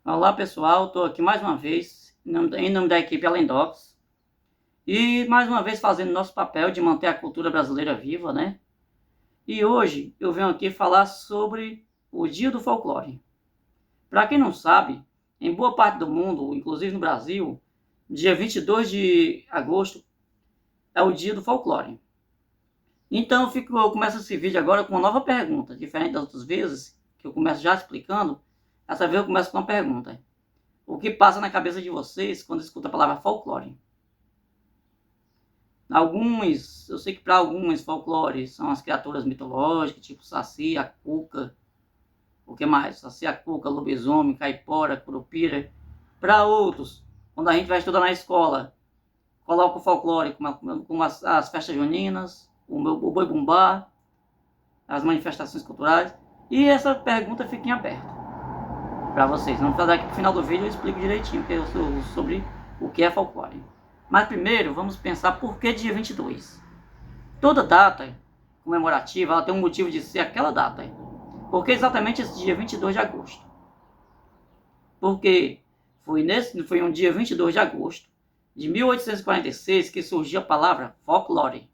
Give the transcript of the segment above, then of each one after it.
Olá pessoal, estou aqui mais uma vez em nome da equipe Alendox e mais uma vez fazendo nosso papel de manter a cultura brasileira viva, né? E hoje eu venho aqui falar sobre o Dia do Folclore. Para quem não sabe, em boa parte do mundo, inclusive no Brasil, dia 22 de agosto é o Dia do Folclore. Então eu começo esse vídeo agora com uma nova pergunta, diferente das outras vezes, que eu começo já explicando. Essa vez eu começo com uma pergunta. O que passa na cabeça de vocês quando escuta a palavra folclore? Eu sei que para alguns folclore são as criaturas mitológicas, tipo Saci, a Cuca, o que mais? Saci, a Cuca, lobisomem, caipora, curupira. Para outros, quando a gente vai estudar na escola, coloca o folclore como as festas juninas, o boi bumbá, as manifestações culturais. E essa pergunta fica em aberto para vocês. Vamos fazer aqui pro final do vídeo, eu explico direitinho sobre o que é folclore. Mas primeiro, vamos pensar por que dia 22. Toda data comemorativa, ela tem um motivo de ser aquela data. Por que exatamente esse dia 22 de agosto? Porque foi um dia 22 de agosto de 1846 que surgiu a palavra folklore.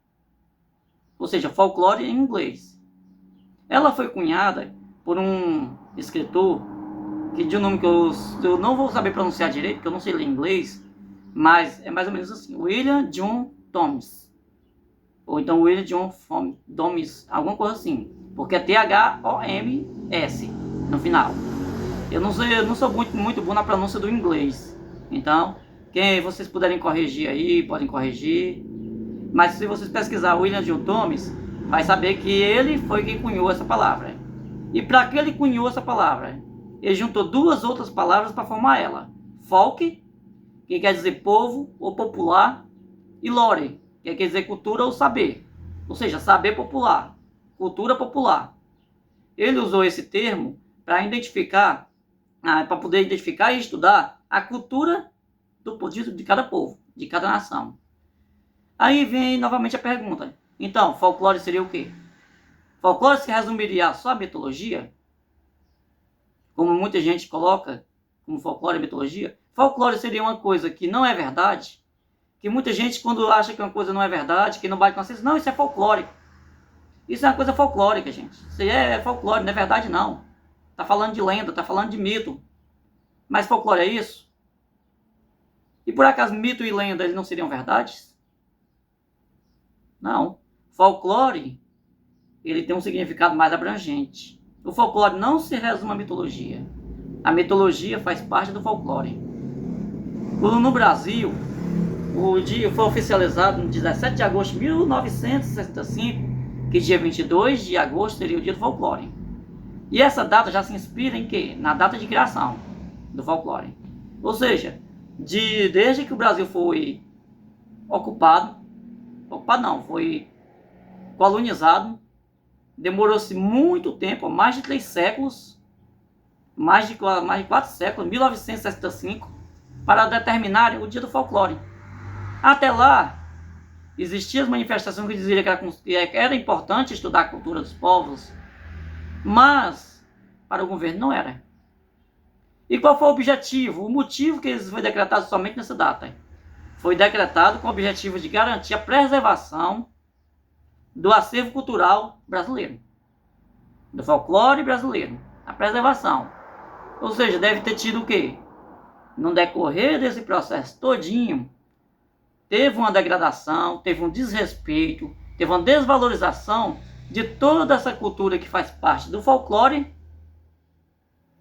Ou seja, folclore em inglês. Ela foi cunhada por um escritor que de um nome que eu não vou saber pronunciar direito, porque eu não sei ler inglês, mas é mais ou menos assim, William John Thomas, ou então William John Thomas, alguma coisa assim, porque é Thoms no final. Eu não sou muito bom na pronúncia do inglês, então quem vocês puderem corrigir aí, podem corrigir, mas se vocês pesquisar William John Thomas, vai saber que ele foi quem cunhou essa palavra. E para que ele cunhou essa palavra? Ele juntou duas outras palavras para formar ela. Folk, que quer dizer povo ou popular, e lore, que quer dizer cultura ou saber. Ou seja, saber popular, cultura popular. Ele usou esse termo para identificar, para poder identificar e estudar a cultura de cada povo, de cada nação. Aí vem novamente a pergunta. Então, folclore seria o quê? Folclore se resumiria só a mitologia? Como muita gente coloca como folclore e mitologia, folclore seria uma coisa que não é verdade, que muita gente quando acha que uma coisa não é verdade, que não bate com a ciência, não, isso é folclore. Isso é uma coisa folclórica, gente. Isso é folclore, não é verdade não. Tá falando de lenda, tá falando de mito. Mas folclore é isso? E por acaso mito e lenda eles não seriam verdades? Não. Folclore, ele tem um significado mais abrangente. O folclore não se resume à mitologia. A mitologia faz parte do folclore. No Brasil, o dia foi oficializado no 17 de agosto de 1965, que dia 22 de agosto seria o dia do folclore. E essa data já se inspira em quê? Na data de criação do folclore. Ou seja, desde que o Brasil foi foi colonizado, demorou-se muito tempo, mais de 3 séculos, mais de 4 séculos, 1965, para determinar o dia do folclore. Até lá, existiam as manifestações que diziam que era importante estudar a cultura dos povos, mas para o governo não era. E qual foi o objetivo? O motivo que foi decretado somente nessa data? Foi decretado com o objetivo de garantir a preservação do acervo cultural brasileiro, do folclore brasileiro, a preservação. Ou seja, deve ter tido o quê? No decorrer desse processo todinho, teve uma degradação, teve um desrespeito, teve uma desvalorização de toda essa cultura que faz parte do folclore,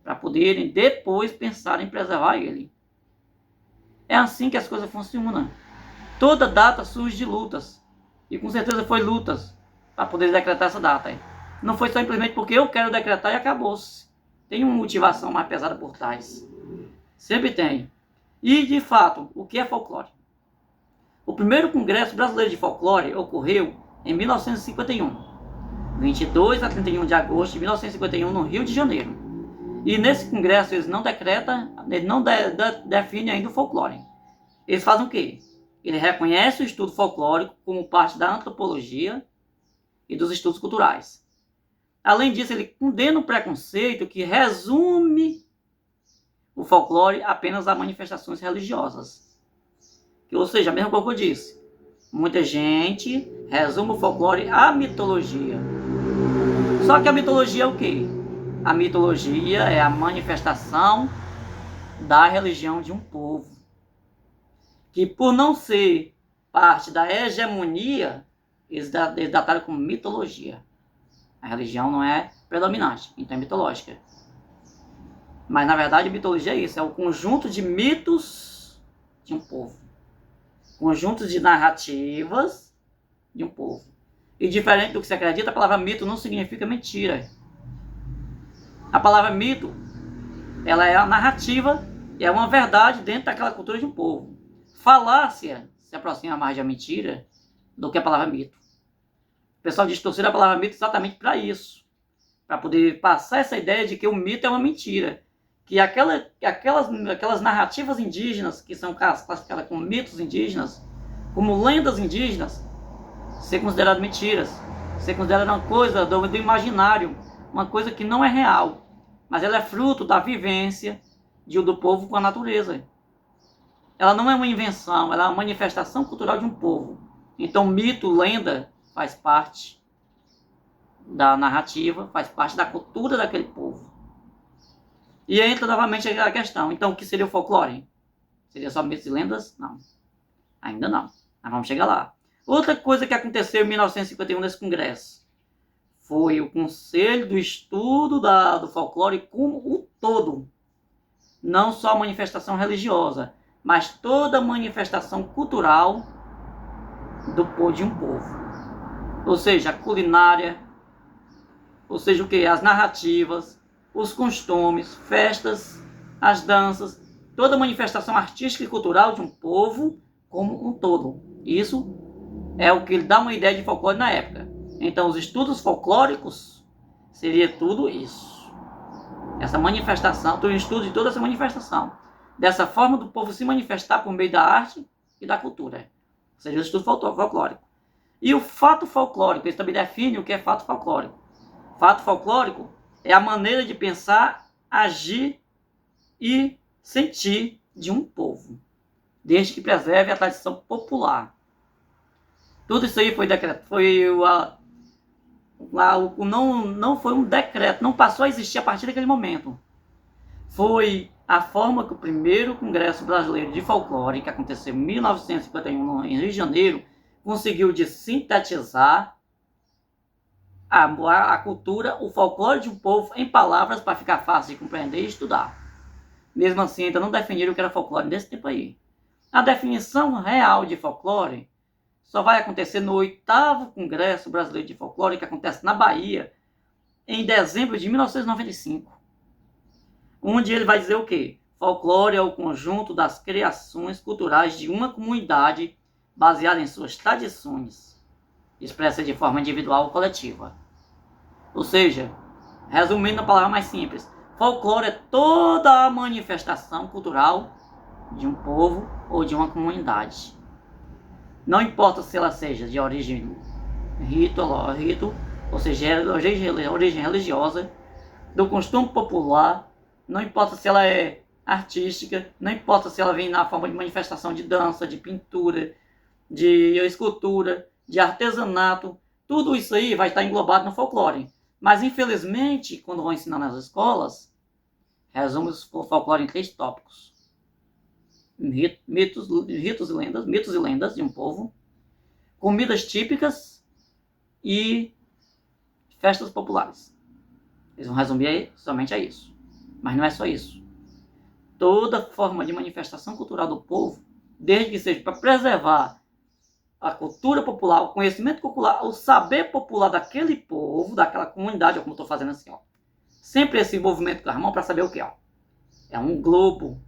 para poderem depois pensar em preservar ele. É assim que as coisas funcionam. Toda data surge de lutas. E com certeza foi lutas para poder decretar essa data. Não foi simplesmente porque eu quero decretar e acabou-se. Tem uma motivação mais pesada por trás. Sempre tem. E, de fato, o que é folclore? O primeiro Congresso Brasileiro de Folclore ocorreu em 1951. 22 a 31 de agosto de 1951, no Rio de Janeiro. E nesse congresso eles não definem ainda o folclore. Eles fazem o quê? Ele reconhece o estudo folclórico como parte da antropologia e dos estudos culturais. Além disso, ele condena o preconceito que resume o folclore apenas a manifestações religiosas. Ou seja, a mesma coisa que eu disse. Muita gente resume o folclore à mitologia. Só que a mitologia é o quê? A mitologia é a manifestação da religião de um povo, que por não ser parte da hegemonia, eles dataram como mitologia. A religião não é predominante, então é mitológica. Mas na verdade a mitologia é isso, é o conjunto de mitos de um povo. Conjuntos de narrativas de um povo. E diferente do que se acredita, a palavra mito não significa mentira. A palavra mito, ela é a narrativa, é uma verdade dentro daquela cultura de um povo. Falácia se aproxima mais da mentira do que a palavra mito. O pessoal distorceu a palavra mito exatamente para isso. Para poder passar essa ideia de que o mito é uma mentira. Que aquelas narrativas indígenas, que são classificadas como mitos indígenas, como lendas indígenas, ser consideradas mentiras. Ser considerada uma coisa do imaginário, uma coisa que não é real. Mas ela é fruto da vivência do povo com a natureza. Ela não é uma invenção, ela é uma manifestação cultural de um povo. Então mito, lenda, faz parte da narrativa, faz parte da cultura daquele povo. E entra novamente a questão, então o que seria o folclore? Seria só mitos e lendas? Não. Ainda não. Mas vamos chegar lá. Outra coisa que aconteceu em 1951 nesse congresso foi o Conselho do Estudo do Folclore como um todo. Não só a manifestação religiosa, mas toda manifestação cultural de um povo. Ou seja, a culinária, ou seja, o que? As narrativas, os costumes, festas, as danças, toda manifestação artística e cultural de um povo como um todo. Isso é o que dá uma ideia de folclore na época. Então, os estudos folclóricos seria tudo isso. Essa manifestação, o estudo de toda essa manifestação. Dessa forma do povo se manifestar por meio da arte e da cultura. Seria o estudo folclórico. E o fato folclórico, isso também define o que é fato folclórico. Fato folclórico é a maneira de pensar, agir e sentir de um povo, desde que preserve a tradição popular. Tudo isso aí foi decreto, não foi um decreto, não passou a existir a partir daquele momento. Foi a forma que o primeiro Congresso Brasileiro de Folclore, que aconteceu em 1951 em Rio de Janeiro, conseguiu de sintetizar a cultura, o folclore de um povo em palavras para ficar fácil de compreender e estudar. Mesmo assim, ainda não definiram o que era folclore nesse tempo aí. A definição real de folclore só vai acontecer no 8º Congresso Brasileiro de Folclore, que acontece na Bahia, em dezembro de 1995. Onde ele vai dizer o quê? Folclore é o conjunto das criações culturais de uma comunidade baseada em suas tradições, expressa de forma individual ou coletiva. Ou seja, resumindo na palavra mais simples, folclore é toda a manifestação cultural de um povo ou de uma comunidade. Não importa se ela seja de origem rito, ou seja, origem religiosa, do costume popular, não importa se ela é artística, não importa se ela vem na forma de manifestação de dança, de pintura, de escultura, de artesanato, tudo isso aí vai estar englobado no folclore. Mas infelizmente, quando vão ensinar nas escolas, resume o folclore em 3 tópicos. Mitos e lendas de um povo, comidas típicas e festas populares. Eles vão resumir somente a isso. Mas não é só isso. Toda forma de manifestação cultural do povo, desde que seja para preservar a cultura popular, o conhecimento popular, o saber popular daquele povo, daquela comunidade, como eu estou fazendo assim, ó. Sempre esse envolvimento com a mão para saber o que, ó. É um globo.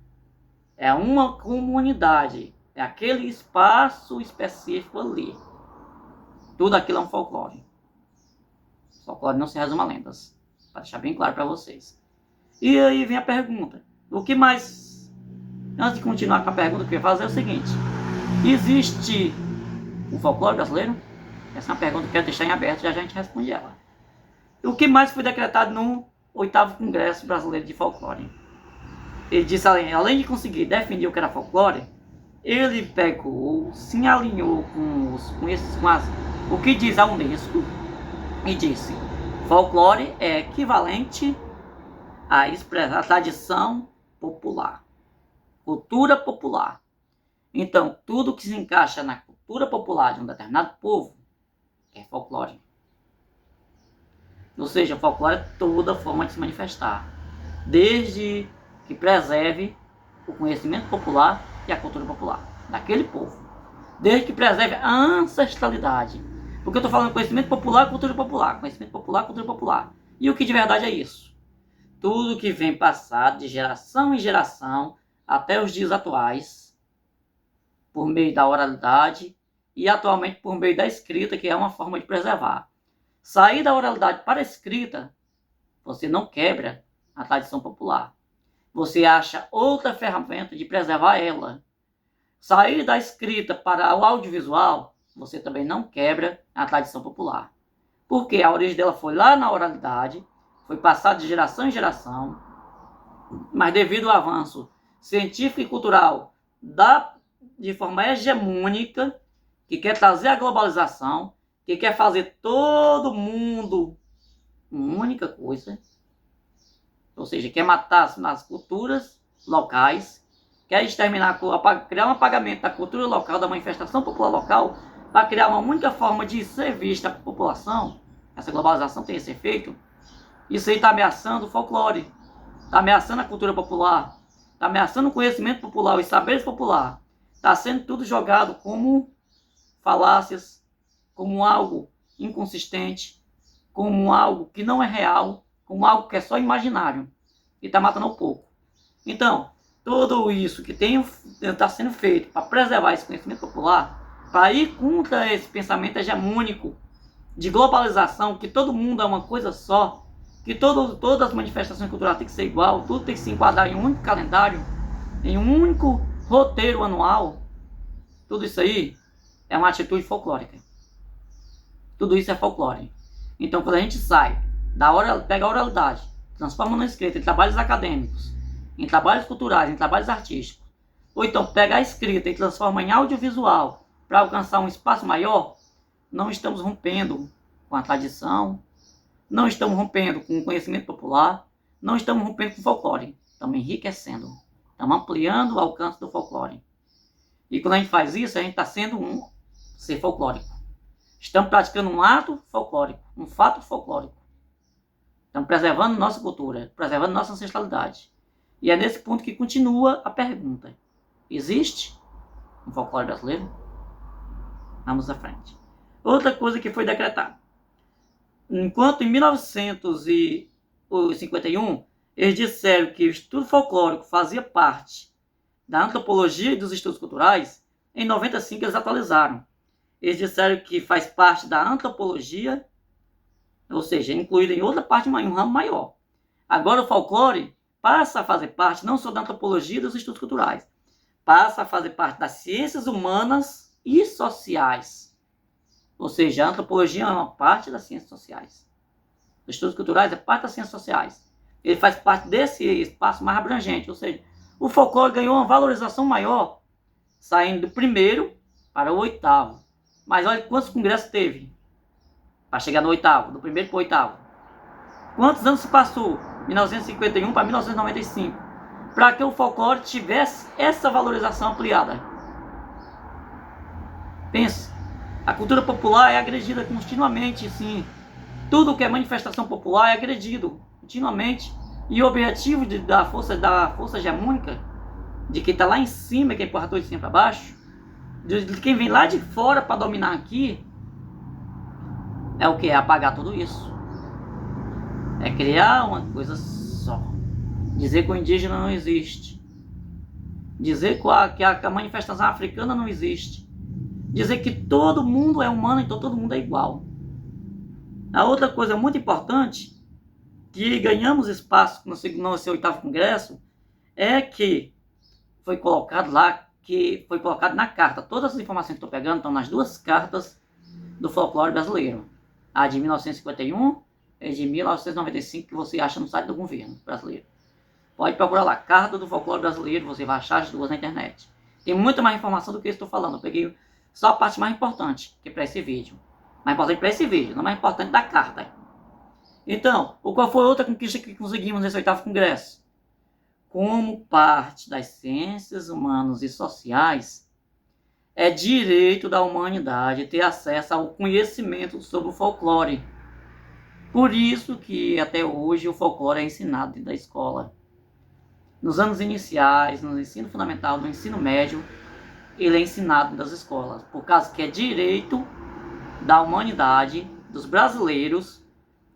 É uma comunidade. É aquele espaço específico ali. Tudo aquilo é um folclore. O folclore não se resume a lendas. Para deixar bem claro para vocês. E aí vem a pergunta. O que mais... Antes de continuar com a pergunta, o que eu ia fazer é o seguinte. Existe o folclore brasileiro? Essa é uma pergunta que eu quero deixar em aberto, já a gente responde ela. O que mais foi decretado no 8º Congresso Brasileiro de Folclore? ele disse, além de conseguir definir o que era folclore, ele pegou, se alinhou com o que diz a Unesco e disse: folclore é equivalente à tradição popular, cultura popular. Então, tudo que se encaixa na cultura popular de um determinado povo é folclore. Ou seja, folclore é toda forma de se manifestar, desde que preserve o conhecimento popular e a cultura popular daquele povo, desde que preserve a ancestralidade. Porque eu estou falando conhecimento popular, cultura popular, conhecimento popular, cultura popular. E o que de verdade é isso? Tudo que vem passado de geração em geração até os dias atuais, por meio da oralidade e atualmente por meio da escrita, que é uma forma de preservar. Sair da oralidade para a escrita, você não quebra a tradição popular. Você acha outra ferramenta de preservar ela. Sair da escrita para o audiovisual, você também não quebra a tradição popular. Porque a origem dela foi lá na oralidade, foi passada de geração em geração, mas devido ao avanço científico e cultural de forma hegemônica, que quer trazer a globalização, que quer fazer todo mundo uma única coisa, ou seja, quer matar nas culturas locais, quer exterminar, criar um apagamento da cultura local, da manifestação popular local, para criar uma única forma de ser vista a população. Essa globalização tem esse efeito. Isso aí está ameaçando o folclore, está ameaçando a cultura popular, está ameaçando o conhecimento popular, os saberes populares. Está sendo tudo jogado como falácias, como algo inconsistente, como algo que não é real, como algo que é só imaginário, e está matando um pouco. Então, tudo isso que está sendo feito para preservar esse conhecimento popular, para ir contra esse pensamento hegemônico de globalização, que todo mundo é uma coisa só, que todas as manifestações culturais têm que ser igual, tudo tem que se enquadrar em um único calendário, em um único roteiro anual, tudo isso aí é uma atitude folclórica. Tudo isso é folclore. Então, quando a gente sai, pega a oralidade, transforma na escrita em trabalhos acadêmicos, em trabalhos culturais, em trabalhos artísticos, ou então pega a escrita e transforma em audiovisual para alcançar um espaço maior, não estamos rompendo com a tradição, não estamos rompendo com o conhecimento popular, não estamos rompendo com o folclore, estamos enriquecendo, estamos ampliando o alcance do folclore. E quando a gente faz isso, a gente está sendo um ser folclórico. Estamos praticando um ato folclórico, um fato folclórico. Estamos preservando nossa cultura, preservando nossa ancestralidade. E é nesse ponto que continua a pergunta: existe um folclore brasileiro? Vamos à frente. Outra coisa que foi decretada. Enquanto em 1951, eles disseram que o estudo folclórico fazia parte da antropologia e dos estudos culturais, em 95 eles atualizaram. Eles disseram que faz parte da antropologia, ou seja, incluído em outra parte, em um ramo maior. Agora o folclore passa a fazer parte não só da antropologia e dos estudos culturais, passa a fazer parte das ciências humanas e sociais. Ou seja, a antropologia é uma parte das ciências sociais. Os estudos culturais é parte das ciências sociais. Ele faz parte desse espaço mais abrangente, ou seja, o folclore ganhou uma valorização maior, saindo do primeiro para o oitavo. Mas olha quantos congressos teve para chegar no oitavo, do primeiro para o oitavo. Quantos anos se passou, 1951 para 1995, para que o folclore tivesse essa valorização ampliada? Pensa, a cultura popular é agredida continuamente, sim. Tudo que é manifestação popular é agredido continuamente. E o objetivo da força hegemônica, de quem está lá em cima, quem empurra tudo de cima para baixo, de quem vem lá de fora para dominar aqui, é o que? É apagar tudo isso. É criar uma coisa só. Dizer que o indígena não existe. Dizer que a manifestação africana não existe. Dizer que todo mundo é humano, então todo mundo é igual. A outra coisa muito importante, que ganhamos espaço no seu oitavo congresso, é que foi colocado lá, que foi colocado na carta. Todas as informações que estou pegando estão nas duas cartas do folclore brasileiro. A de 1951 e de 1995, que você acha no site do governo brasileiro. Pode procurar lá, Carta do Folclore Brasileiro, você vai achar as duas na internet. Tem muita mais informação do que eu estou falando. Eu peguei só a parte mais importante, que é para esse vídeo. Mais importante para esse vídeo, não mais importante da carta. Então, qual foi outra conquista que conseguimos nesse 8º Congresso? Como parte das ciências humanas e sociais, é direito da humanidade ter acesso ao conhecimento sobre o folclore. Por isso que até hoje o folclore é ensinado dentro da escola. Nos anos iniciais, no ensino fundamental, no ensino médio, ele é ensinado das escolas, por causa que é direito da humanidade, dos brasileiros,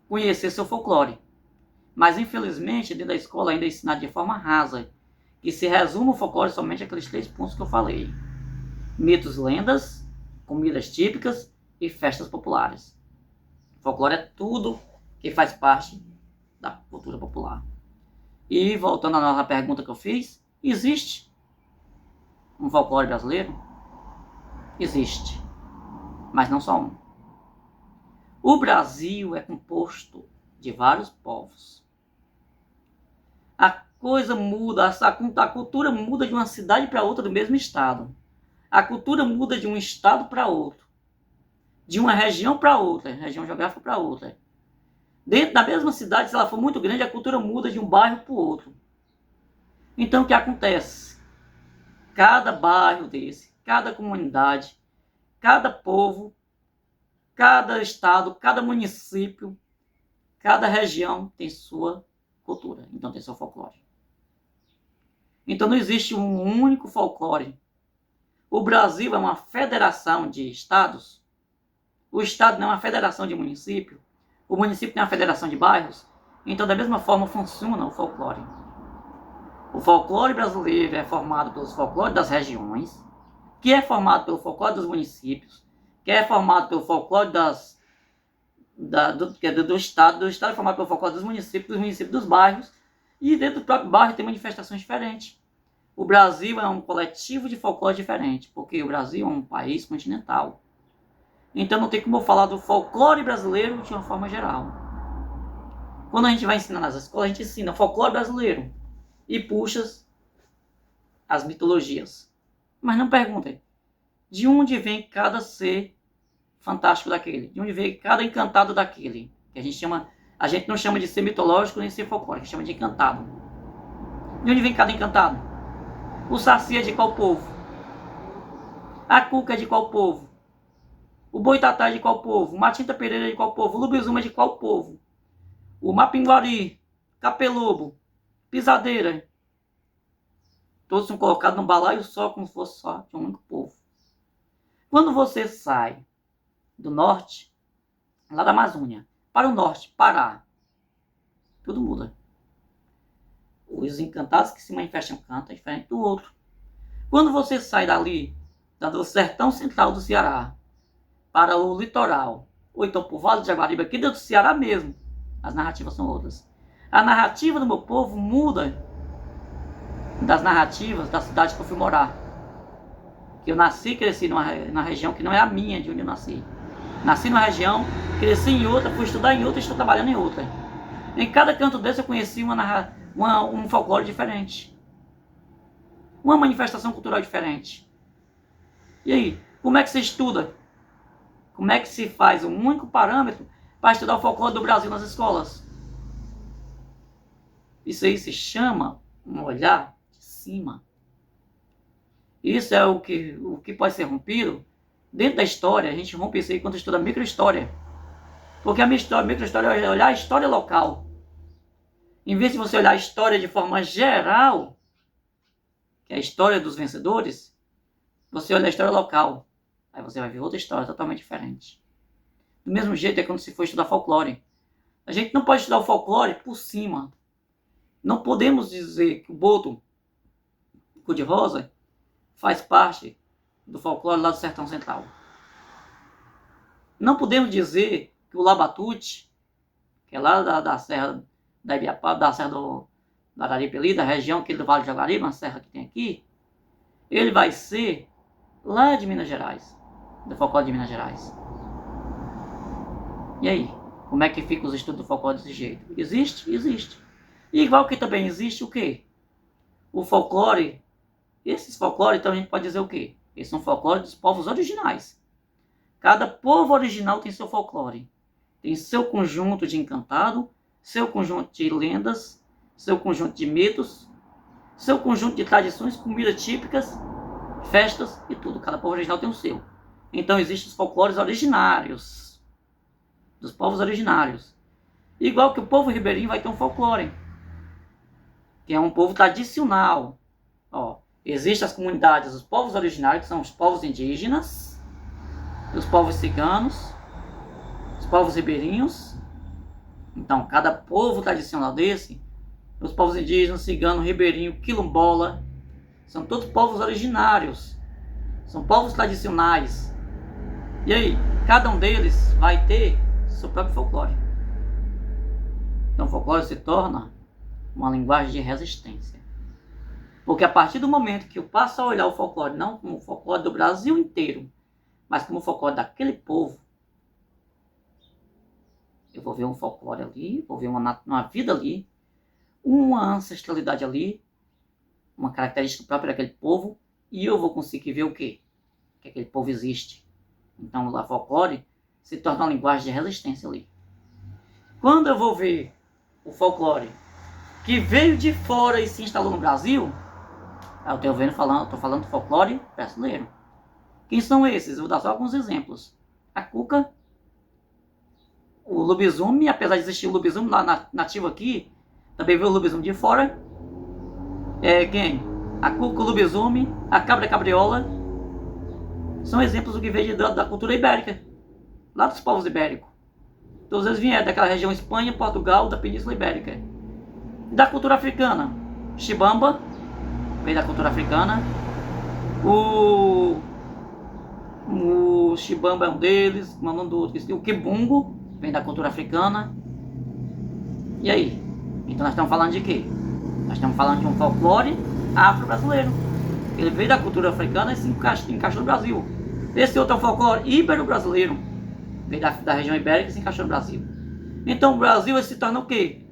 conhecer seu folclore. Mas infelizmente dentro da escola ainda é ensinado de forma rasa, que se resume o folclore somente aqueles 3 pontos que eu falei: mitos, lendas, comidas típicas e festas populares. O folclore é tudo que faz parte da cultura popular. E voltando à nossa pergunta que eu fiz, existe um folclore brasileiro? Existe, mas não só um. O Brasil é composto de vários povos. A coisa muda, a cultura muda de uma cidade para outra do mesmo estado. A cultura muda de um estado para outro. De uma região para outra, região geográfica para outra. Dentro da mesma cidade, se ela for muito grande, a cultura muda de um bairro para o outro. Então o que acontece? Cada bairro desse, cada comunidade, cada povo, cada estado, cada município, cada região tem sua cultura, então tem seu folclore. Então não existe um único folclore. O Brasil é uma federação de estados. O estado não é uma federação de município. O município não é uma federação de bairros. Então da mesma forma funciona o folclore. O folclore brasileiro é formado pelos folclores das regiões, que é formado pelo folclore dos municípios, que é formado pelo folclore do estado é formado pelo folclore dos municípios dos bairros, e dentro do próprio bairro tem manifestações diferentes. O Brasil é um coletivo de folclore diferente, porque o Brasil é um país continental. Então não tem como eu falar do folclore brasileiro de uma forma geral. Quando a gente vai ensinar nas escolas, a gente ensina folclore brasileiro e puxa as mitologias. Mas não perguntem de onde vem cada ser fantástico daquele, de onde vem cada encantado daquele, que a gente não chama de ser mitológico nem ser folclórico, chama de encantado. De onde vem cada encantado? O Saci é de qual povo? A Cuca é de qual povo? O Boitatá é de qual povo? O Matinta Pereira é de qual povo? O Lobisomem é de qual povo? O Mapinguari, Capelobo, Pisadeira, todos são colocados num balaio só, como se fosse só de um único povo. Quando você sai do norte, lá da Amazônia, para o norte, Pará, tudo muda. Os encantados que se manifestam cantam é diferente do outro. Quando você sai dali, do sertão central do Ceará, para o litoral, ou então para o Vale do Jaguaribe, aqui dentro do Ceará mesmo, as narrativas são outras. A narrativa do meu povo muda das narrativas da cidade que eu fui morar. Que eu nasci e cresci numa região que não é a minha, de onde eu nasci. Nasci numa região, cresci em outra, fui estudar em outra e estou trabalhando em outra. Em cada canto desse eu conheci um folclore diferente. Uma manifestação cultural diferente. E aí, como é que se estuda? Como é que se faz um único parâmetro para estudar o folclore do Brasil nas escolas? Isso aí se chama um olhar de cima. Isso é o que pode ser rompido dentro da história. A gente rompe isso aí quando estuda microhistória. Porque a microhistória é olhar a história local. Em vez de você olhar a história de forma geral, que é a história dos vencedores, você olha a história local. Aí você vai ver outra história totalmente diferente. Do mesmo jeito é quando se for estudar folclore. A gente não pode estudar o folclore por cima. Não podemos dizer que o boto cor-de-rosa faz parte do folclore lá do Sertão Central. Não podemos dizer que o labatute, que é lá da Serra da Ibiapaba, da Serra do Araripe, da região aqui do Vale do Jaguaribe, uma serra que tem aqui, ele vai ser lá de Minas Gerais, do folclore de Minas Gerais. E aí, como é que fica os estudos do folclore desse jeito? Existe? Existe. Igual que também existe o quê? O folclore. Esses folclores, então a gente pode dizer o quê? Esses são folclores dos povos originais. Cada povo original tem seu folclore. Tem seu conjunto de encantado, seu conjunto de lendas, seu conjunto de mitos, seu conjunto de tradições, comidas típicas, festas e tudo. Cada povo original tem o seu. Então existem os folclores originários, dos povos originários. Igual que o povo ribeirinho vai ter um folclore, que é um povo tradicional. Ó, existem as comunidades dos povos originários, que são os povos indígenas, os povos ciganos, os povos ribeirinhos. Então, cada povo tradicional desse, os povos indígenas, cigano, ribeirinho, quilombola, são todos povos originários, são povos tradicionais. E aí, cada um deles vai ter seu próprio folclore. Então, o folclore se torna uma linguagem de resistência. Porque a partir do momento que eu passo a olhar o folclore não como o folclore do Brasil inteiro, mas como o folclore daquele povo, eu vou ver um folclore ali, vou ver uma vida ali, uma ancestralidade ali, uma característica própria daquele povo, e eu vou conseguir ver o quê? Que aquele povo existe. Então, o folclore se torna uma linguagem de resistência ali. Quando eu vou ver o folclore que veio de fora e se instalou no Brasil, eu estou falando do folclore brasileiro. Quem são esses? Eu vou dar só alguns exemplos. A cuca, o lobisomem, apesar de existir o lobisomem nativo aqui, também veio o lobisomem de fora. Quem? A cuca, o lobisomem, a cabra cabriola. São exemplos do que veio da cultura ibérica, lá dos povos ibéricos. Todos eles vieram daquela região Espanha, Portugal, da Península Ibérica. Da cultura africana, Xibamba, veio da cultura africana. O Xibamba é um deles, o nome do outro, o Kibungo, vem da cultura africana. E aí? Então nós estamos falando de quê? Nós estamos falando de um folclore afro-brasileiro. Ele veio da cultura africana e se encaixou no Brasil. Esse outro é o folclore ibero-brasileiro. Veio da região ibérica e se encaixou no Brasil. Então o Brasil ele se torna o quê?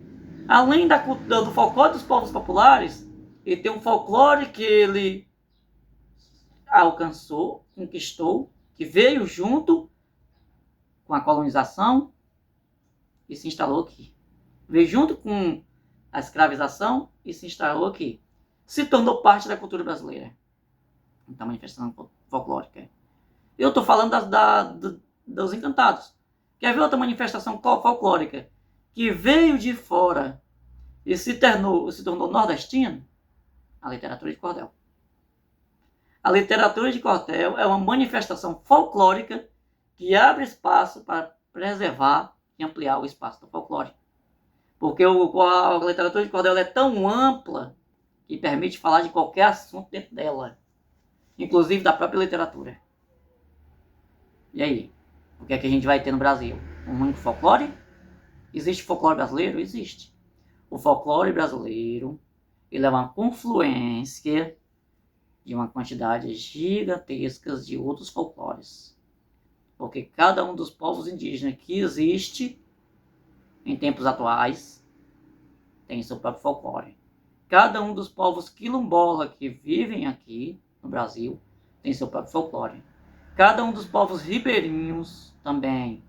Além do folclore dos povos populares, ele tem um folclore que ele alcançou, conquistou, que veio junto com a colonização e se instalou aqui. Veio junto com a escravização e se instalou aqui. Se tornou parte da cultura brasileira. Então, manifestação folclórica. Eu estou falando dos encantados. Quer ver outra manifestação folclórica que veio de fora e se tornou nordestino? A literatura de cordel. A literatura de cordel é uma manifestação folclórica que abre espaço para preservar e ampliar o espaço do folclore. Porque a literatura de cordel é tão ampla que permite falar de qualquer assunto dentro dela, inclusive da própria literatura. E aí? O que é que a gente vai ter no Brasil? Um único folclore? Existe folclore brasileiro? Existe. O folclore brasileiro ele é uma confluência de uma quantidade gigantesca de outros folclores. Porque cada um dos povos indígenas que existe em tempos atuais tem seu próprio folclore. Cada um dos povos quilombola que vivem aqui no Brasil tem seu próprio folclore. Cada um dos povos ribeirinhos também.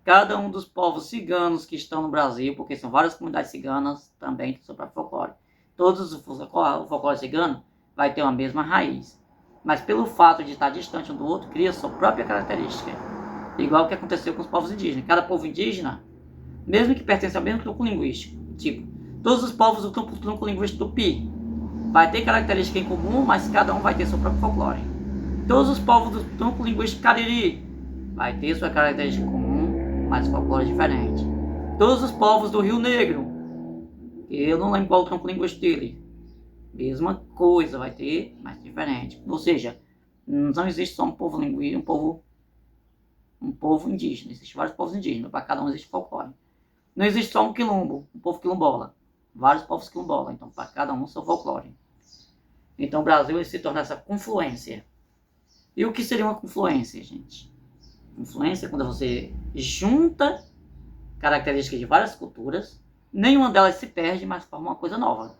Cada um dos povos ciganos que estão no Brasil, porque são várias comunidades ciganas, também tem seu próprio folclore. Todos o folclore cigano vai ter uma mesma raiz. Mas pelo fato de estar distante um do outro, cria sua própria característica. Igual o que aconteceu com os povos indígenas. Cada povo indígena, mesmo que pertence ao mesmo tronco linguístico, tipo, todos os povos do tronco linguístico Tupi vai ter característica em comum, mas cada um vai ter seu próprio folclore. Todos os povos do tronco linguístico Cariri vai ter sua característica comum, mas folclore diferente. Todos os povos do Rio Negro, eu não lembro qual o tronco linguístico dele, mesma coisa, vai ter, mas diferente. Ou seja, não existe só um povo linguístico, um povo indígena. Existem vários povos indígenas, para cada um existe folclore. Não existe só um quilombo, um povo quilombola. Vários povos quilombola, então para cada um seu folclore. Então o Brasil ele se torna essa confluência. E o que seria uma confluência, gente? Confluência é quando você junta características de várias culturas nenhuma delas se perde, mas forma uma coisa nova.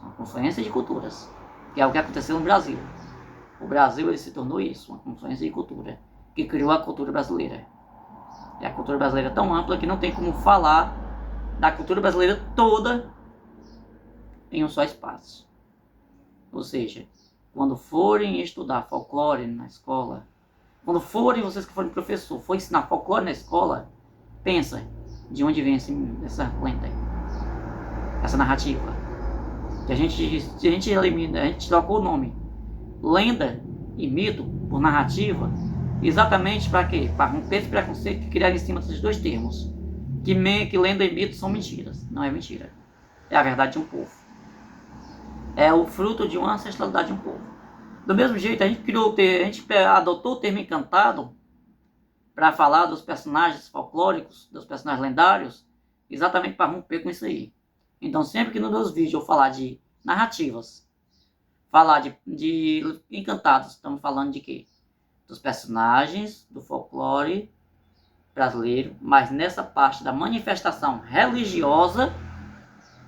Uma confluência de culturas, que é o que aconteceu no Brasil. O Brasil ele se tornou isso, uma confluência de cultura, que criou a cultura brasileira. E a cultura brasileira é tão ampla que não tem como falar da cultura brasileira toda em um só espaço. Ou seja, quando forem estudar folclore na escola, quando forem, vocês que forem professor, for ensinar folclore na escola, pensa de onde vem essa lenda, essa narrativa. Que a gente elimina, a gente trocou o nome lenda e mito por narrativa, exatamente para quê? Para romper esse preconceito que criaram em cima desses dois termos. Que lenda e mito são mentiras. Não é mentira. É a verdade de um povo. É o fruto de uma ancestralidade de um povo. Do mesmo jeito, a gente adotou o termo encantado para falar dos personagens folclóricos, dos personagens lendários, exatamente para romper com isso aí. Então, sempre que nos meus vídeos eu falar de narrativas, falar de encantados, estamos falando de quê? Dos personagens do folclore brasileiro, mas nessa parte da manifestação religiosa,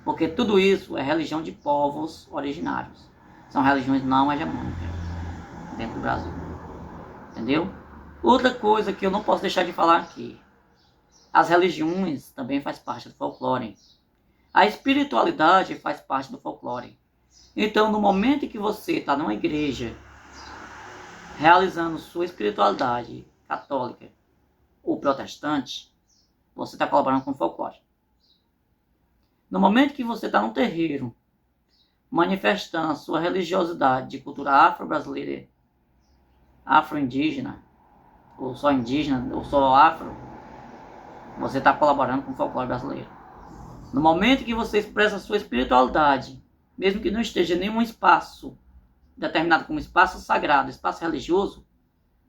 porque tudo isso é religião de povos originários. São religiões não hegemônicas dentro do Brasil. Entendeu? Outra coisa que eu não posso deixar de falar aqui. As religiões também faz parte do folclore. A espiritualidade faz parte do folclore. Então, no momento em que você está numa igreja realizando sua espiritualidade católica ou protestante, você está colaborando com o folclore. No momento que você está num terreiro manifestando a sua religiosidade de cultura afro-brasileira, afro-indígena, ou só indígena, ou só afro, você está colaborando com o folclore brasileiro. No momento que você expressa a sua espiritualidade, mesmo que não esteja em nenhum espaço determinado como espaço sagrado, espaço religioso,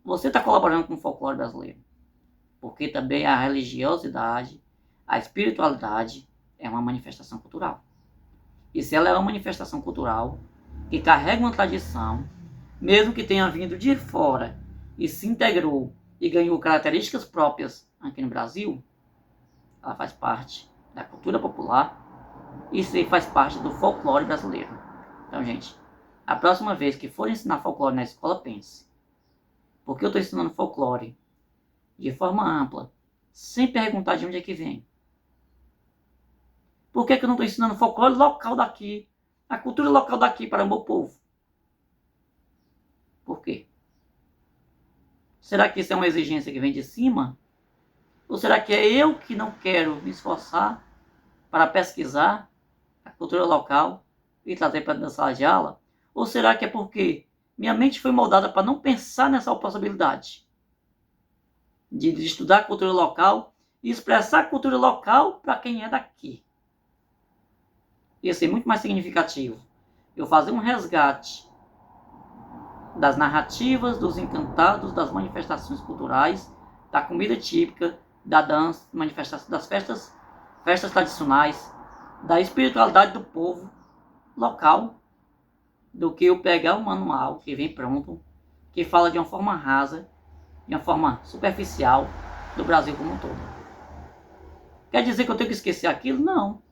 você está colaborando com o folclore brasileiro. Porque também a religiosidade, a espiritualidade é uma manifestação cultural. E se ela é uma manifestação cultural que carrega uma tradição, mesmo que tenha vindo de fora e se integrou e ganhou características próprias aqui no Brasil, ela faz parte da cultura popular e faz parte do folclore brasileiro. Então, gente, a próxima vez que for ensinar folclore na escola, pense. Por que eu estou ensinando folclore de forma ampla, sem perguntar de onde é que vem? Por que eu não estou ensinando folclore local daqui, a cultura local daqui para o meu povo? Por quê? Será que isso é uma exigência que vem de cima? Ou será que é eu que não quero me esforçar para pesquisar a cultura local e trazer para dentro da sala de aula? Ou será que é porque minha mente foi moldada para não pensar nessa possibilidade de estudar a cultura local e expressar a cultura local para quem é daqui? Ia ser muito mais significativo eu fazer um resgate das narrativas, dos encantados, das manifestações culturais, da comida típica, da dança, manifestação das festas tradicionais, da espiritualidade do povo local, do que eu pegar um manual que vem pronto, que fala de uma forma rasa, de uma forma superficial do Brasil como um todo. Quer dizer que eu tenho que esquecer aquilo? Não.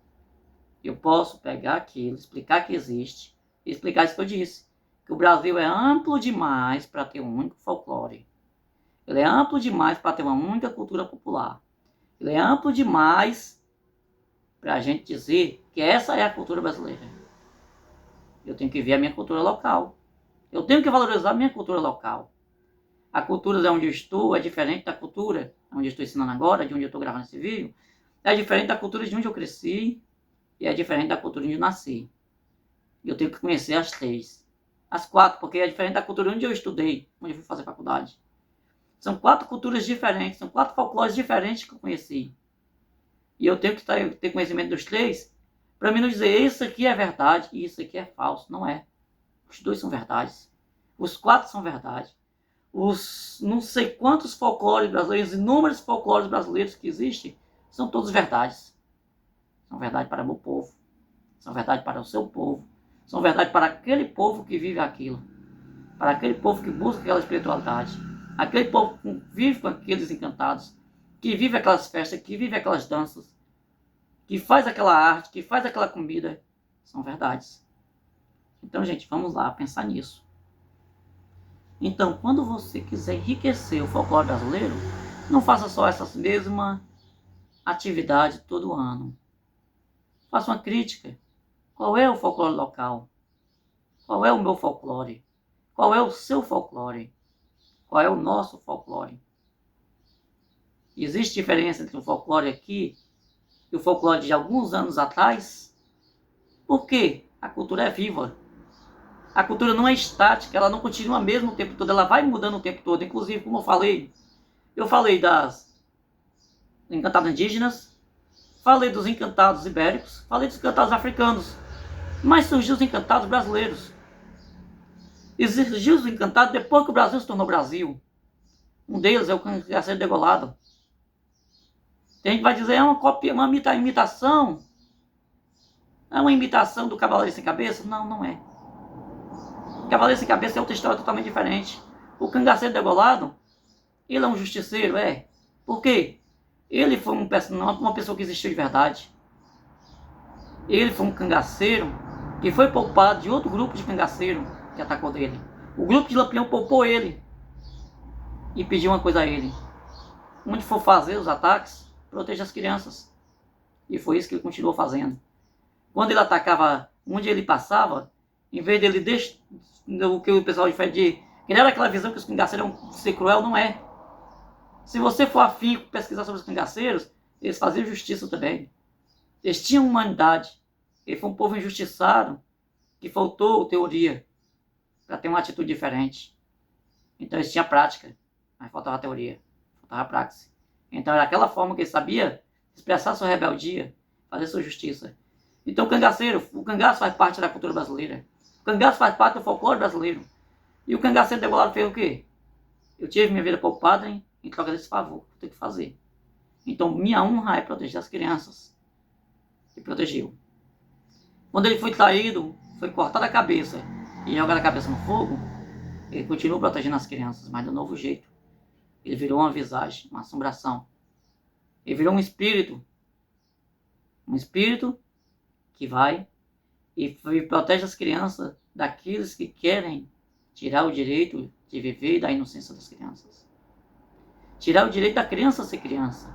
Eu posso pegar aquilo, explicar que existe, e explicar isso que eu disse, que o Brasil é amplo demais para ter um único folclore. Ele é amplo demais para ter uma única cultura popular. Ele é amplo demais para a gente dizer que essa é a cultura brasileira. Eu tenho que ver a minha cultura local. Eu tenho que valorizar a minha cultura local. A cultura de onde eu estou é diferente da cultura onde eu estou ensinando agora, de onde eu estou gravando esse vídeo. É diferente da cultura de onde eu cresci e é diferente da cultura onde eu nasci. Eu tenho que conhecer as três. As quatro, porque é diferente da cultura onde eu estudei, onde eu fui fazer faculdade. São 4 culturas diferentes, são 4 folclores diferentes que eu conheci. E eu tenho que ter conhecimento dos 3 para mim não dizer isso aqui é verdade e isso aqui é falso. Não é. Os 2 são verdades. Os 4 são verdade. Os não sei quantos folclores brasileiros, inúmeros folclores brasileiros que existem, são todos verdades. São verdade para o meu povo. São verdade para o seu povo. São verdade para aquele povo que vive aquilo. Para aquele povo que busca aquela espiritualidade. Aquele povo que vive com aqueles encantados. Que vive aquelas festas, que vive aquelas danças. que faz aquela arte, que faz aquela comida, são verdades. Então, gente, vamos lá pensar nisso. Então, quando você quiser enriquecer o folclore brasileiro, não faça só essa mesma atividade todo ano. Faça uma crítica. Qual é o folclore local? Qual é o meu folclore? Qual é o seu folclore? Qual é o nosso folclore? Existe diferença entre o folclore aqui e o folclore de alguns anos atrás? Por quê? A cultura é viva. A cultura não é estática, ela não continua mesmo o tempo todo, ela vai mudando o tempo todo. Inclusive, como eu falei das encantados indígenas, falei dos encantados ibéricos, falei dos encantados africanos, mas surgiu os encantados brasileiros. E surgiu os encantados depois que o Brasil se tornou Brasil. Um deles é o Cangaceiro Degolado. Tem gente que vai dizer, é uma cópia, uma imitação. É uma imitação do Cavaleiro Sem Cabeça? Não, não é. O Cavaleiro Sem Cabeça é outra história totalmente diferente. O Cangaceiro Degolado, ele é um justiceiro, é. Por quê? Ele foi uma pessoa que existiu de verdade. Ele foi um cangaceiro que foi poupado de outro grupo de cangaceiro que atacou dele. O grupo de Lampião poupou ele e pediu uma coisa a ele. Onde for fazer os ataques, proteja as crianças. E foi isso que ele continuou fazendo. Quando ele atacava onde ele passava, em vez dele o que o pessoal difere de criar aquela visão que os cangaceiros iam ser cruel, não é. Se você for afim pesquisar sobre os cangaceiros, eles faziam justiça também. Eles tinham humanidade. Ele foi um povo injustiçado que faltou teoria para ter uma atitude diferente. Então eles tinham prática, mas faltava teoria, faltava praxe. Então era aquela forma que ele sabia expressar sua rebeldia, fazer sua justiça. Então o cangaço faz parte da cultura brasileira. O cangaço faz parte do folclore brasileiro. E o cangaceiro degolado fez o quê? Eu tive minha vida poupada em troca desse favor que eu tenho que fazer. Então minha honra é proteger as crianças. E protegeu. Quando ele foi traído, foi cortada a cabeça e jogado a cabeça no fogo, ele continuou protegendo as crianças, mas de um novo jeito. Ele virou uma visagem, uma assombração. Ele virou um espírito que vai e protege as crianças daqueles que querem tirar o direito de viver da inocência das crianças. Tirar o direito da criança ser criança.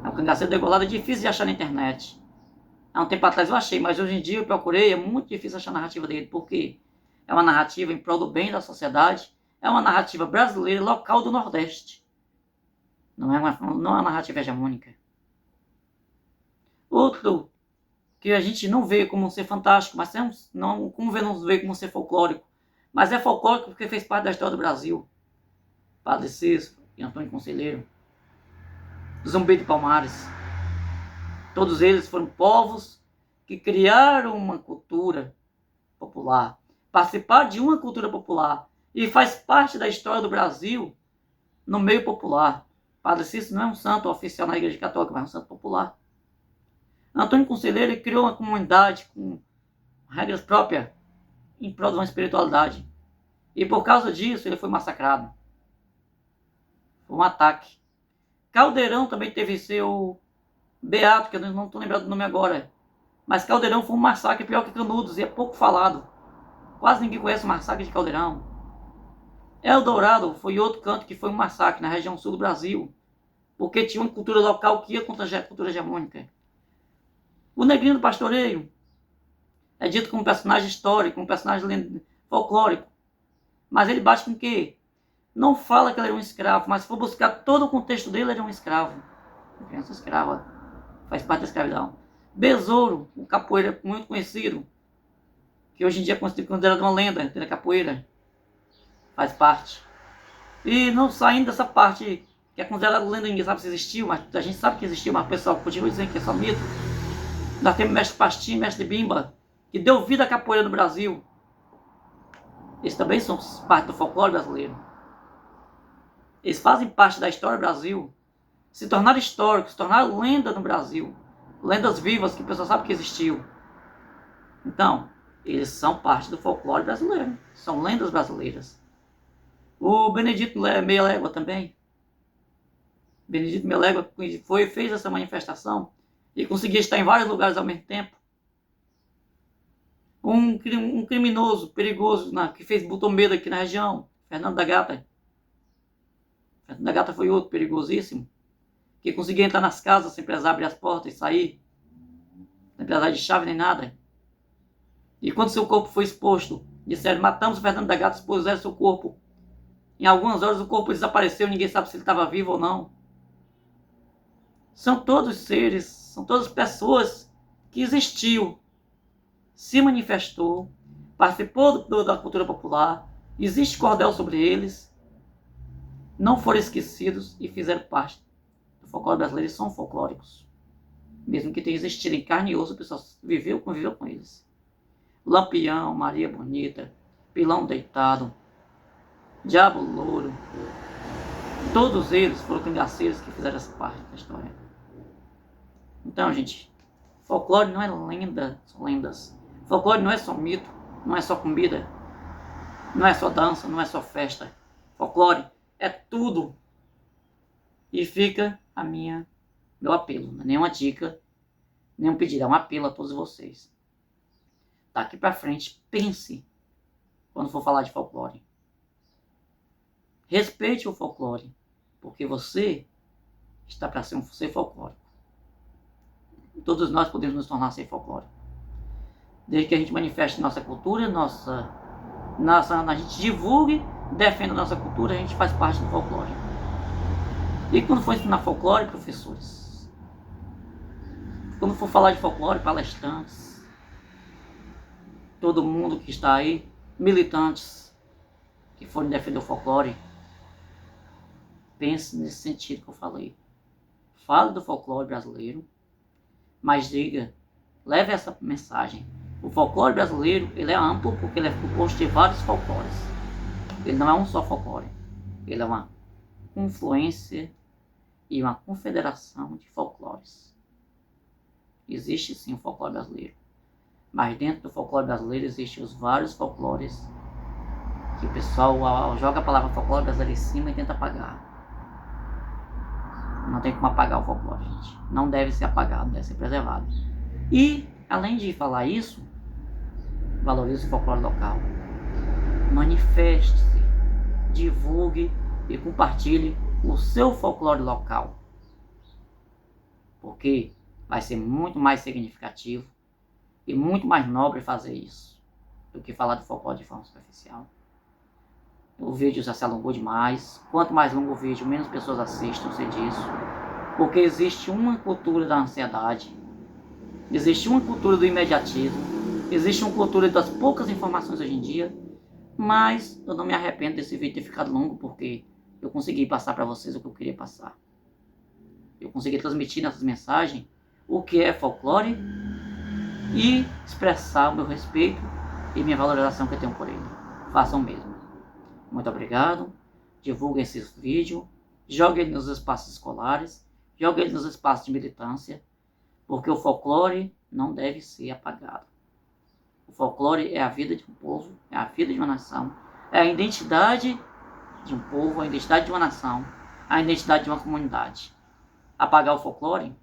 O cangaceiro degolado é difícil de achar na internet. Há um tempo atrás eu achei, mas hoje em dia eu procurei, é muito difícil achar a narrativa dele, porque é uma narrativa em prol do bem da sociedade, é uma narrativa brasileira local do Nordeste. Não é uma narrativa hegemônica. Outro que a gente não vê como ser fantástico, mas não vê como ser folclórico, mas é folclórico porque fez parte da história do Brasil. Padre Cícero e Antônio Conselheiro, Zumbi de Palmares. Todos eles foram povos que criaram uma cultura popular, participaram de uma cultura popular e faz parte da história do Brasil no meio popular. Padre Cícero não é um santo oficial na Igreja Católica, mas é um santo popular. Antônio Conselheiro criou uma comunidade com regras próprias em prol de uma espiritualidade. E por causa disso ele foi massacrado. Foi um ataque. Caldeirão também teve seu beato, que eu não estou lembrando do nome agora. Mas Caldeirão foi um massacre pior que Canudos e é pouco falado. Quase ninguém conhece o massacre de Caldeirão. Eldorado foi outro canto que foi um massacre na região sul do Brasil, porque tinha uma cultura local que ia contra a cultura hegemônica. O Negrinho do Pastoreio é dito como um personagem histórico, um personagem folclórico. Mas ele bate com o quê? Não fala que ele era um escravo, mas se for buscar todo o contexto dele, ele era um escravo. Uma criança escrava. Faz parte da escravidão. Besouro, um capoeira muito conhecido, que hoje em dia é considerado uma lenda da capoeira. Faz parte. E não saindo dessa parte que é considerada lenda, ninguém sabe se existiu, mas a gente sabe que existiu, mas o pessoal continua dizendo que é só mito. Nós temos mestre Pastinho, mestre Bimba, que deu vida à capoeira no Brasil. Eles também são parte do folclore brasileiro. Eles fazem parte da história do Brasil. Se tornaram históricos, se tornaram lenda no Brasil. Lendas vivas que o pessoal sabe que existiu. Então, eles são parte do folclore brasileiro. São lendas brasileiras. O Benedito Meia Légua também. Benedito Meia Légua fez essa manifestação e conseguia estar em vários lugares ao mesmo tempo. Um criminoso perigoso que botou medo aqui na região, Fernando da Gata. Fernando da Gata foi outro perigosíssimo, que conseguia entrar nas casas sem precisar abrir as portas e sair, sem precisar de chave nem nada. E quando seu corpo foi exposto, disseram: matamos o Fernando da Gata, expuseram seu corpo. Em algumas horas o corpo desapareceu, ninguém sabe se ele estava vivo ou não. São todos seres, são todas pessoas que existiu, se manifestou, participou da cultura popular, existe cordel sobre eles, não foram esquecidos e fizeram parte do folclore brasileiro e são folclóricos. Mesmo que tenha existido em carne e osso, o pessoal conviveu com eles. Lampião, Maria Bonita, Pilão Deitado, Diabo Louro, todos eles foram cangaceiros que fizeram essa parte da história. Então, gente, folclore não é lenda, são lendas. Folclore não é só mito, não é só comida, não é só dança, não é só festa. Folclore é tudo. E fica meu apelo, não é nenhuma dica, nem um pedido, é um apelo a todos vocês. Daqui pra frente, pense quando for falar de folclore. Respeite o folclore, porque você está para ser um ser folclórico. Todos nós podemos nos tornar ser folclórico. Desde que a gente manifeste nossa cultura, a gente divulgue, defenda a nossa cultura, a gente faz parte do folclore. E quando for ensinar folclore, professores, quando for falar de folclore, palestrantes, todo mundo que está aí, militantes que forem defender o folclore, pense nesse sentido que eu falei. Fale do folclore brasileiro, mas leve essa mensagem. O folclore brasileiro, ele é amplo porque ele é composto de vários folclores. Ele não é um só folclore. Ele é uma confluência e uma confederação de folclores. Existe sim o folclore brasileiro. Mas dentro do folclore brasileiro existem os vários folclores que o pessoal joga a palavra folclore brasileiro em cima e tenta apagar. Não tem como apagar o folclore, gente. Não deve ser apagado, deve ser preservado. E, além de falar isso, valorize o folclore local. Manifeste-se, divulgue e compartilhe o seu folclore local. Porque vai ser muito mais significativo e muito mais nobre fazer isso do que falar do folclore de forma superficial. O vídeo já se alongou demais. Quanto mais longo o vídeo, menos pessoas assistem, eu sei disso. Porque existe uma cultura da ansiedade. Existe uma cultura do imediatismo. Existe uma cultura das poucas informações hoje em dia. Mas eu não me arrependo desse vídeo ter ficado longo, porque eu consegui passar para vocês o que eu queria passar. Eu consegui transmitir nessas mensagens o que é folclore e expressar o meu respeito e minha valorização que eu tenho por ele. Façam o mesmo. Muito obrigado. Divulguem esses vídeos. Joguem ele nos espaços escolares. Joguem ele nos espaços de militância. Porque o folclore não deve ser apagado. O folclore é a vida de um povo, é a vida de uma nação, é a identidade de um povo, a identidade de uma nação, a identidade de uma comunidade. Apagar o folclore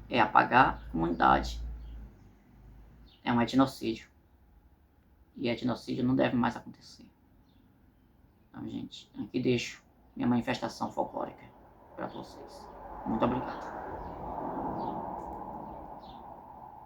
é apagar a comunidade. É um etnocídio. E etnocídio não deve mais acontecer. Então, gente, aqui deixo minha manifestação folclórica para vocês. Muito obrigado.